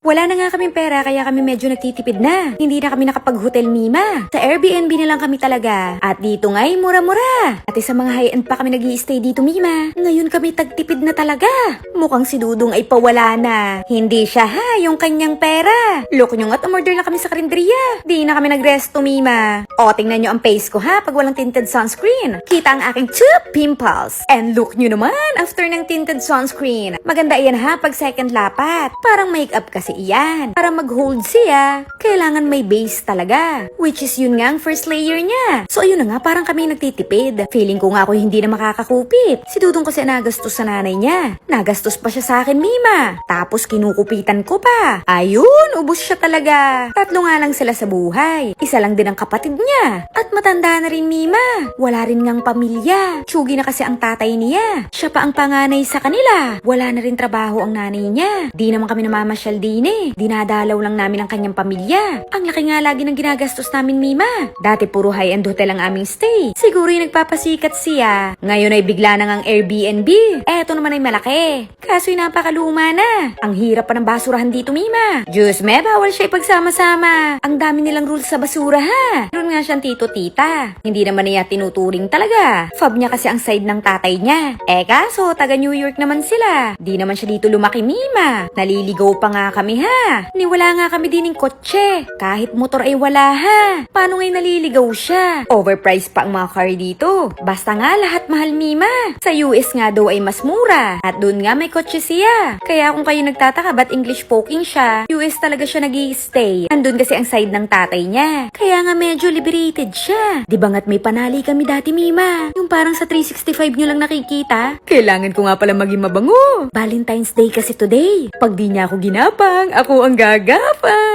Wala na nga kaming pera kaya kami medyo nagtitipid na. Hindi na kami nakapag-hotel, Mima. Sa Airbnb na lang kami talaga. At dito nga'y mura-mura. At sa mga high-end pa kami nag-i-stay dito, Mima. Ngayon kami tagtipid na talaga. Mukhang si Dudong ay pawala na. Hindi siya yung kanyang pera. Look nyo nga't umorder na kami sa karinderiya. Di na kami nagresto, Mima. O, tingnan nyo ang face ko pag walang tinted sunscreen. Kita ang aking 2 pimples. And look nyo naman after ng tinted sunscreen. Maganda iyan pag second lapat. Parang makeup kasi iyan. Para mag-hold siya, kailangan may base talaga. Which is yun nga ang first layer niya. So ayun na nga, parang kami nagtitipid. Feeling ko nga ako hindi na makakakupit. Si Dudong kasi nagastos sa nanay niya. Nagastos pa siya sa akin, Mima. Tapos kinukupitan ko pa. Ayun, ubos siya talaga. 3 nga lang sila sa buhay. Isa lang din ang kapatid niya. At matanda na rin, Mima. Wala rin ngang pamilya. Tsugi na kasi ang tatay niya. Siya pa ang panganay sa kanila. Wala na rin trabaho ang nanay niya. Di naman kami namamasyal din Dinadalaw lang namin ang kanyang pamilya. Ang laki nga lagi ng ginagastos namin, Mima. Dati puro high-end hotel ang aming stay. Siguro yung nagpapasikat siya. Ngayon ay bigla nang ang Airbnb. Eto naman ay malaki. Kaso'y napakaluma na. Ang hirap pa ng basurahan dito, Mima. Diyos me, bawal siya ipagsama-sama. Ang dami nilang rules sa basura Meron nga siyang tito-tita. Hindi naman niya tinuturing talaga. Fab niya kasi ang side ng tatay niya. Kaso taga New York naman sila. Di naman siya dito lumaki, Mima. Naliligaw pa nga kami Niwala nga kami din ng kotse. Kahit motor ay wala Paano ngayon naliligaw siya? Overpriced pa ang mga car dito. Basta nga lahat mahal, Mima. Sa US nga daw ay mas mura. At doon nga may kotse siya. Kaya kung kayo nagtataka ba't English poking siya, US talaga siya nag-i-stay. Andun kasi ang side ng tatay niya. Kaya nga medyo liberated siya. Di ba nga't may panali kami dati, Mima? Yung parang sa 365 nyo lang nakikita. Kailangan ko nga pala maging mabango. Valentine's Day kasi today. Pag di niya ako ginapang, ako ang gagapang.